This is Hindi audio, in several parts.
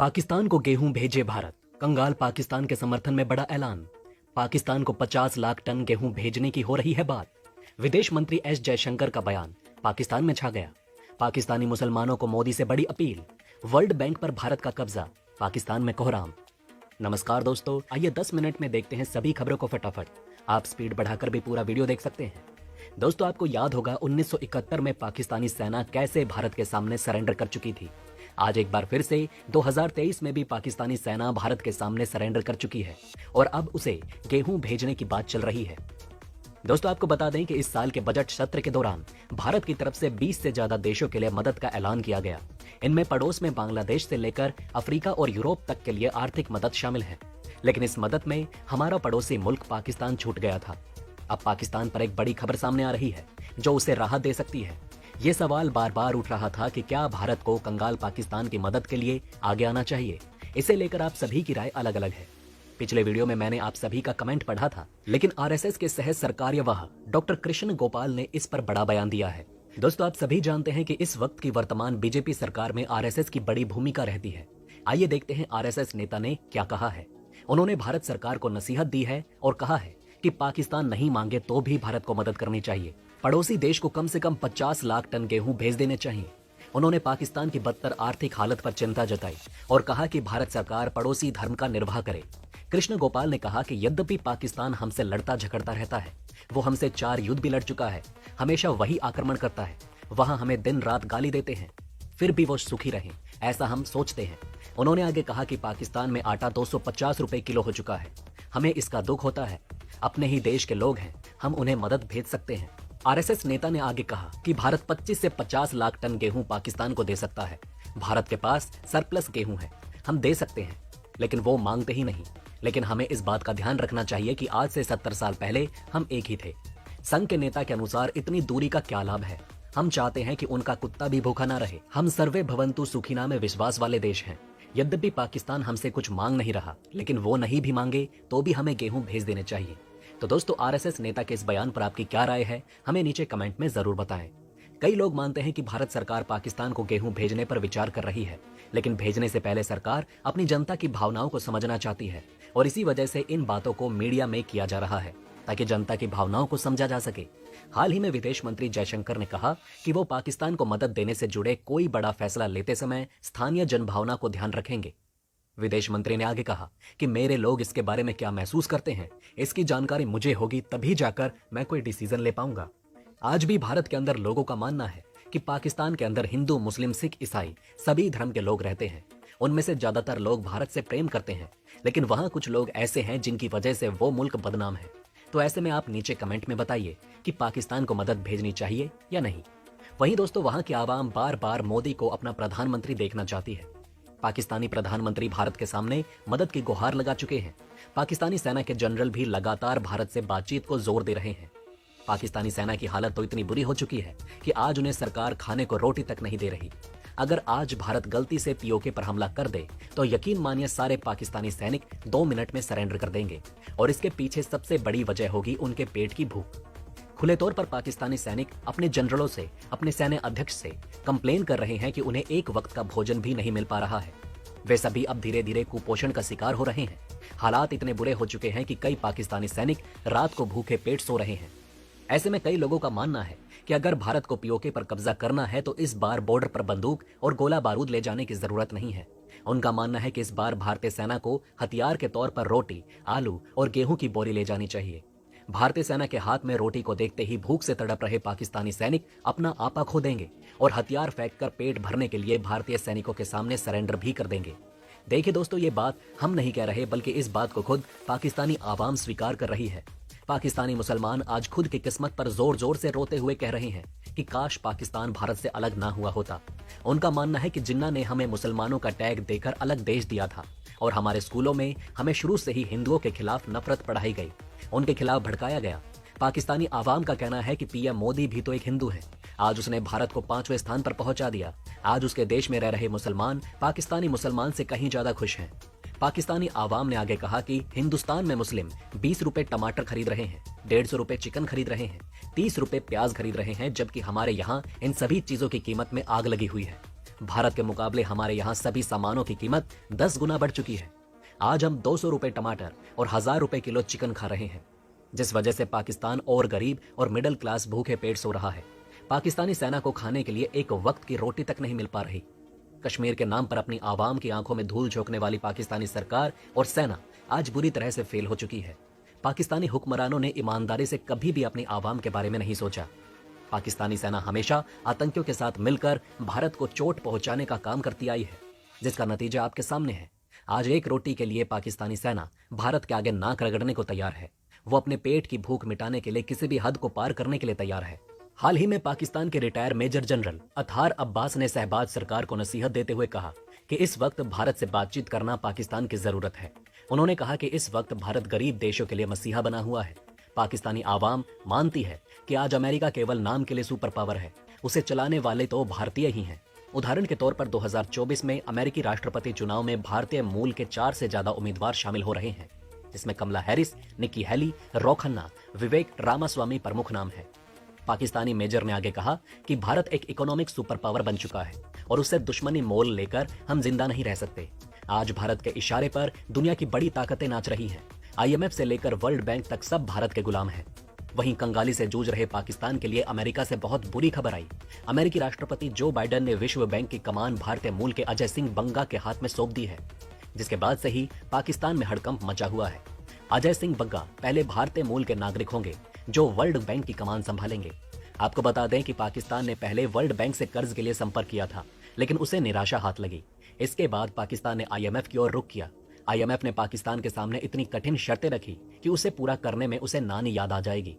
पाकिस्तान को गेहूं भेजे भारत। कंगाल पाकिस्तान के समर्थन में बड़ा ऐलान। पाकिस्तान को 50 लाख टन गेहूं भेजने की हो रही है बात। विदेश मंत्री एस जयशंकर का बयान पाकिस्तान में छा गया। पाकिस्तानी मुसलमानों को मोदी से बड़ी अपील। वर्ल्ड बैंक पर भारत का कब्जा, पाकिस्तान में कोहराम। नमस्कार दोस्तों, आइए 10 मिनट में देखते हैं सभी खबरों को फटाफट। आप स्पीड बढ़ाकर भी पूरा वीडियो देख सकते हैं। दोस्तों, आपको याद होगा 1971 में पाकिस्तानी सेना कैसे भारत के सामने सरेंडर कर चुकी थी। आज एक बार फिर से 2023 में भी पाकिस्तानी सेना भारत के सामने सरेंडर कर चुकी है और अब उसे गेहूं भेजने की बात चल रही है। दोस्तों, आपको बता दें कि इस साल के बजट सत्र के दौरान भारत की तरफ से 20 से ज्यादा देशों के लिए मदद का ऐलान किया गया। इनमें पड़ोस में बांग्लादेश से लेकर अफ्रीका और यूरोप तक के लिए आर्थिक मदद शामिल है। लेकिन इस मदद में हमारा पड़ोसी मुल्क पाकिस्तान छूट गया था। अब पाकिस्तान पर एक बड़ी खबर सामने आ रही है जो उसे राहत दे सकती है। ये सवाल बार बार उठ रहा था कि क्या भारत को कंगाल पाकिस्तान की मदद के लिए आगे आना चाहिए। इसे लेकर आप सभी की राय अलग अलग है। पिछले वीडियो में मैंने आप सभी का कमेंट पढ़ा था, लेकिन आरएसएस के सह सरकार्यवाह डॉक्टर कृष्ण गोपाल ने इस पर बड़ा बयान दिया है। दोस्तों, आप सभी जानते हैं कि इस वक्त की वर्तमान बीजेपी सरकार में आरएसएस की बड़ी भूमिका रहती है। आइए देखते हैं आरएसएस नेता ने क्या कहा है। उन्होंने भारत सरकार को नसीहत दी है और कहा है कि पाकिस्तान नहीं मांगे तो भी भारत को मदद करनी चाहिए। पड़ोसी देश को कम से कम 50 लाख टन गेहूं भेज देने चाहिए। उन्होंने पाकिस्तान की बदतर आर्थिक हालत पर चिंता जताई और कहा कि भारत सरकार पड़ोसी धर्म का निर्वाह करे। कृष्ण गोपाल ने कहा कि यद्यपि पाकिस्तान हमसे लड़ता झगड़ता रहता है, वो हमसे 4 युद्ध भी लड़ चुका है, हमेशा वही आक्रमण करता है, वहां हमें दिन रात गाली देते हैं, फिर भी वो सुखी रहें, ऐसा हम सोचते हैं। उन्होंने आगे कहा कि पाकिस्तान में आटा 250 रुपए किलो हो चुका है, हमें इसका दुख होता है। अपने ही देश के लोग हैं, हम उन्हें मदद भेज सकते हैं। आरएसएस नेता ने आगे कहा कि भारत 25 से 50 लाख टन गेहूं पाकिस्तान को दे सकता है। भारत के पास सरप्लस गेहूं है, हम दे सकते हैं, लेकिन वो मांगते ही नहीं। लेकिन हमें इस बात का ध्यान रखना चाहिए कि आज से 70 साल पहले हम एक ही थे। संघ के नेता के अनुसार इतनी दूरी का क्या लाभ है। हम चाहते हैं कि उनका कुत्ता भी भूखा ना रहे। हम सर्वे भवंतु सुखिना में विश्वास वाले देश हैं। यद्यपि पाकिस्तान हमसे कुछ मांग नहीं रहा, लेकिन वो नहीं भी मांगे तो भी हमें गेहूं भेज देने चाहिए। तो दोस्तों, आरएसएस नेता के इस बयान पर आपकी क्या राय है, हमें नीचे कमेंट में जरूर बताएं। कई लोग मानते हैं कि भारत सरकार पाकिस्तान को गेहूं भेजने पर विचार कर रही है, लेकिन भेजने से पहले सरकार अपनी जनता की भावनाओं को समझना चाहती है और इसी वजह से इन बातों को मीडिया में किया जा रहा है ताकि जनता की भावनाओं को समझा जा सके। हाल ही में विदेश मंत्री जयशंकर ने कहा कि वो पाकिस्तान को मदद देने से जुड़े कोई बड़ा फैसला लेते समय स्थानीय जनभावना को ध्यान रखेंगे। विदेश मंत्री ने आगे कहा कि मेरे लोग इसके बारे में क्या महसूस करते हैं, इसकी जानकारी मुझे होगी, तभी जाकर मैं कोई डिसीजन ले पाऊंगा। आज भी भारत के अंदर लोगों का मानना है कि पाकिस्तान के अंदर हिंदू, मुस्लिम, सिख, ईसाई सभी धर्म के लोग रहते हैं। उनमें से ज्यादातर लोग भारत से प्रेम करते हैं, लेकिन वहां कुछ लोग ऐसे हैं जिनकी वजह से वो मुल्क बदनाम है। तो ऐसे में आप नीचे कमेंट में बताइए कि पाकिस्तान को मदद भेजनी चाहिए या नहीं। वहीं दोस्तों, वहां की आवाम बार बार मोदी को अपना प्रधानमंत्री देखना चाहती है। पाकिस्तानी प्रधानमंत्री भारत के सामने मदद की गुहार लगा चुके हैं। पाकिस्तानी सेना के जनरल भी लगातार भारत से बातचीत को जोर दे रहे हैं। पाकिस्तानी सेना की हालत तो इतनी बुरी हो चुकी है कि आज उन्हें सरकार खाने को रोटी तक नहीं दे रही। अगर आज भारत गलती से पीओके पर हमला कर दे तो यकीन मानिए सारे पाकिस्तानी सैनिक 2 मिनट में सरेंडर कर देंगे और इसके पीछे सबसे बड़ी वजह होगी उनके पेट की भूख। खुले तौर पर पाकिस्तानी सैनिक अपने जनरलों से, अपने सैन्य अध्यक्ष से कंप्लेन कर रहे हैं कि उन्हें एक वक्त का भोजन भी नहीं मिल पा रहा है। वे सभी अब धीरे धीरे कुपोषण का शिकार हो रहे हैं। हालात इतने बुरे हो चुके हैं कि कई पाकिस्तानी सैनिक रात को भूखे पेट सो रहे हैं। ऐसे में कई लोगों का मानना है कि अगर भारत को पीओके पर कब्जा करना है तो इस बार बॉर्डर पर बंदूक और गोला बारूद ले जाने की जरूरत नहीं है। उनका मानना है कि इस बार भारतीय सेना को हथियार के तौर पर रोटी, आलू और गेहूं की बोरी ले जानी चाहिए। भारतीय सेना के हाथ में रोटी को देखते ही भूख से तड़प रहे पाकिस्तानी सैनिक अपना आपा खो देंगे और हथियार फेंककर पेट भरने के लिए भारतीय सैनिकों के सामने सरेंडर भी कर देंगे। देखिए दोस्तों, ये बात हम नहीं कह रहे, बल्कि इस बात को खुद पाकिस्तानी आवाम स्वीकार कर रही है। पाकिस्तानी मुसलमान आज खुद की किस्मत पर जोर जोर से रोते हुए कह रहे हैं कि काश पाकिस्तान भारत से अलग ना हुआ होता। उनका मानना है कि जिन्ना ने हमें मुसलमानों का टैग देकर अलग देश दिया था और हमारे स्कूलों में हमें शुरू से ही हिंदुओं के खिलाफ नफरत पढ़ाई गई, उनके खिलाफ भड़काया गया। पाकिस्तानी आवाम का कहना है कि पीएम मोदी भी तो एक हिंदू है। आज उसने भारत को 5वें स्थान पर पहुंचा दिया। आज उसके देश में रह रहे मुसलमान पाकिस्तानी मुसलमान से कहीं ज्यादा खुश हैं। पाकिस्तानी आवाम ने आगे कहा कि हिंदुस्तान में मुस्लिम 20 रुपए टमाटर खरीद रहे हैं, 150 रुपए चिकन खरीद रहे हैं, 30 रुपए प्याज खरीद रहे हैं, जबकि हमारे यहाँ इन सभी चीजों की कीमत में आग लगी हुई है। भारत के मुकाबले हमारे यहाँ सभी सामानों की कीमत 10 गुना बढ़ चुकी है। आज हम 200 रुपए टमाटर और 1000 रुपए किलो चिकन खा रहे हैं, जिस वजह से पाकिस्तान और गरीब और मिडिल क्लास भूखे पेट सो रहा है। पाकिस्तानी सेना को खाने के लिए एक वक्त की रोटी तक नहीं मिल पा रही। कश्मीर के नाम पर अपनी आवाम की आंखों में धूल झोंकने वाली पाकिस्तानी सरकार और सेना आज बुरी तरह से फेल हो चुकी है। पाकिस्तानी हुक्मरानों ने ईमानदारी से कभी भी अपनी आवाम के बारे में नहीं सोचा। पाकिस्तानी सेना हमेशा आतंकियों के साथ मिलकर भारत को चोट पहुंचाने का काम करती आई है, जिसका नतीजा आपके सामने है। आज एक रोटी के लिए पाकिस्तानी सेना भारत के आगे नाक रगड़ने को तैयार है। वो अपने पेट की भूख मिटाने के लिए किसी भी हद को पार करने के लिए तैयार है। हाल ही में पाकिस्तान के रिटायर मेजर जनरल अतार अब्बास ने शहबाज सरकार को नसीहत देते हुए कहा कि इस वक्त भारत से बातचीत करना पाकिस्तान की जरूरत है। उन्होंने कहा कि इस वक्त भारत गरीब देशों के लिए मसीहा बना हुआ है। पाकिस्तानी आवाम मानती है कि आज अमेरिका केवल नाम के लिए सुपर पावर है, उसे चलाने वाले तो भारतीय ही हैं। उदाहरण के तौर पर 2024 में अमेरिकी राष्ट्रपति चुनाव में भारतीय मूल के 4 से ज्यादा उम्मीदवार शामिल हो रहे हैं, जिसमें कमला हैरिस, निकी हेली, रो खन्ना, विवेक रामास्वामी प्रमुख नाम है। पाकिस्तानी मेजर ने आगे कहा कि भारत एक इकोनॉमिक सुपर पावर बन चुका है और उससे दुश्मनी मोल लेकर हम जिंदा नहीं रह सकते। आज भारत के इशारे पर दुनिया की बड़ी ताकतें नाच रही हैं। IMF से लेकर वर्ल्ड बैंक तक सब भारत के गुलाम हैं। वहीं कंगाली से जूझ रहे पाकिस्तान के लिए अमेरिका से बहुत बुरी खबर आई। अमेरिकी राष्ट्रपति जो बाइडेन ने विश्व बैंक की कमान भारतीय मूल के अजय सिंह बंगा के हाथ में सौंप दी है, जिसके बाद से ही पाकिस्तान में हड़कंप मचा हुआ है। अजय सिंह बंगा पहले भारतीय मूल के नागरिक होंगे जो वर्ल्ड बैंक की कमान संभालेंगे। आपको बता दें कि पाकिस्तान ने पहले वर्ल्ड बैंक से कर्ज के लिए संपर्क किया था, लेकिन उसे निराशा हाथ लगी। इसके बाद पाकिस्तान ने IMF की ओर रुख किया। IMF ने पाकिस्तान के सामने इतनी कठिन शर्तें रखी कि उसे पूरा करने में उसे नानी याद आ जाएगी।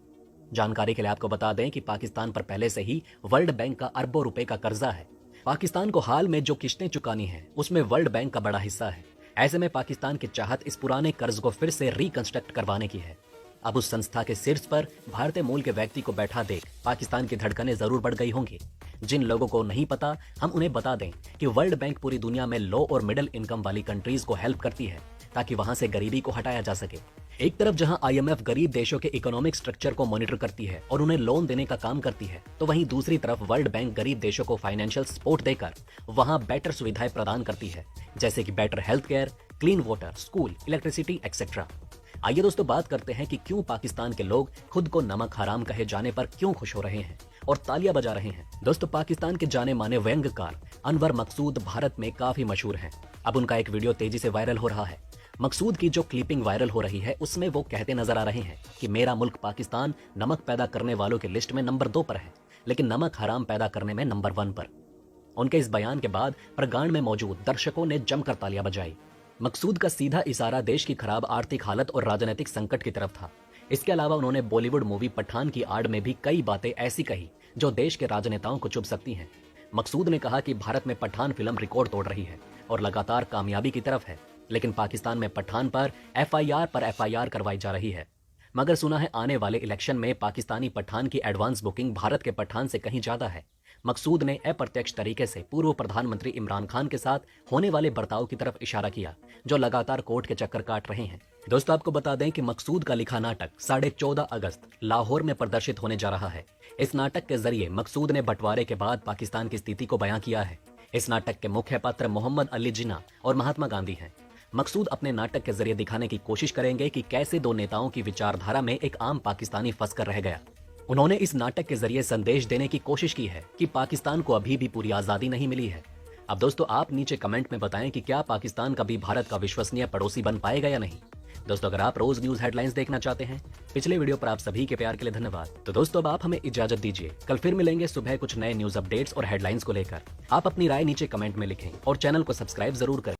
जानकारी के लिए आपको बता दें कि पाकिस्तान पर पहले से ही वर्ल्ड बैंक का अरबों रुपए का कर्जा है। पाकिस्तान को हाल में जो किस्तें चुकानी है उसमें वर्ल्ड बैंक का बड़ा हिस्सा है। ऐसे में पाकिस्तान की चाहत इस पुराने कर्ज को फिर से रिकंस्ट्रक्ट करवाने की है। अब उस संस्था के शीर्ष पर भारतीय मूल के व्यक्ति को बैठा देख पाकिस्तान की धड़कनें जरूर बढ़ गई होंगी। जिन लोगों को नहीं पता, हम उन्हें बता दें कि वर्ल्ड बैंक पूरी दुनिया में लो और मिडिल इनकम वाली कंट्रीज को हेल्प करती है ताकि वहां से गरीबी को हटाया जा सके। एक तरफ जहां IMF गरीब देशों के इकोनॉमिक स्ट्रक्चर को मॉनिटर करती है और उन्हें लोन देने का काम करती है, तो वहीं दूसरी तरफ वर्ल्ड बैंक गरीब देशों को फाइनेंशियल सपोर्ट देकर वहां बेटर सुविधाएं प्रदान करती है, जैसे कि better health care, clean water, school, electricity etcetera. आइए दोस्तों बात करते हैं कि क्यों पाकिस्तान के लोग खुद को नमक हराम कहे जाने पर क्यों खुश हो रहे हैं और तालियां बजा रहे हैं। दोस्तों, पाकिस्तान के जाने माने व्यंग्यकार अनवर मकसूद भारत में काफी मशहूर हैं। अब उनका एक वीडियो तेजी से वायरल हो रहा है। मकसूद की जो क्लिपिंग वायरल हो रही है उसमें वो कहते नजर आ रहे हैं कि मेरा मुल्क पाकिस्तान नमक पैदा करने वालों की लिस्ट में नंबर 2 पर है, लेकिन नमक हराम पैदा करने में नंबर 1 पर। उनके इस बयान के बाद प्रगाण में मौजूद दर्शकों ने जमकर तालियां बजाई। मकसूद का सीधा इशारा देश की खराब आर्थिक हालत और राजनीतिक संकट की तरफ था। इसके अलावा उन्होंने बॉलीवुड मूवी पठान की आड़ में भी कई बातें ऐसी कही जो देश के राजनेताओं को चुभ सकती हैं। मकसूद ने कहा कि भारत में पठान फिल्म रिकॉर्ड तोड़ रही है और लगातार कामयाबी की तरफ है, लेकिन पाकिस्तान में पठान पर FIR पर FIR करवाई जा रही है। मगर सुना है आने वाले इलेक्शन में पाकिस्तानी पठान की एडवांस बुकिंग भारत के पठान से कहीं ज्यादा है। मकसूद ने अप्रत्यक्ष तरीके से पूर्व प्रधानमंत्री इमरान खान के साथ होने वाले बर्ताव की तरफ इशारा किया, जो लगातार कोर्ट के चक्कर काट रहे हैं। दोस्तों, आपको बता दें कि मकसूद का लिखा नाटक 14.5 अगस्त लाहौर में प्रदर्शित होने जा रहा है। इस नाटक के जरिए मकसूद ने बंटवारे के बाद पाकिस्तान की स्थिति को बयां किया है। इस नाटक के मुख्य पात्र मोहम्मद अली जिन्ना और महात्मा गांधी हैं। मकसूद अपने नाटक के जरिए दिखाने की कोशिश करेंगे कि कैसे दो नेताओं की विचारधारा में एक आम पाकिस्तानी फंस कर रह गया। उन्होंने इस नाटक के जरिए संदेश देने की कोशिश की है कि पाकिस्तान को अभी भी पूरी आजादी नहीं मिली है। अब दोस्तों, आप नीचे कमेंट में बताएं कि क्या पाकिस्तान कभी भारत का विश्वसनीय पड़ोसी बन पाएगा या नहीं। दोस्तों, अगर आप रोज न्यूज हेडलाइंस देखना चाहते हैं, पिछले वीडियो पर आप सभी के प्यार के लिए धन्यवाद। तो दोस्तों, अब आप हमें इजाजत दीजिए। कल फिर मिलेंगे सुबह कुछ नए न्यूज अपडेट्स और हेडलाइंस को लेकर। आप अपनी राय नीचे कमेंट में लिखें और चैनल को सब्सक्राइब जरूर करें।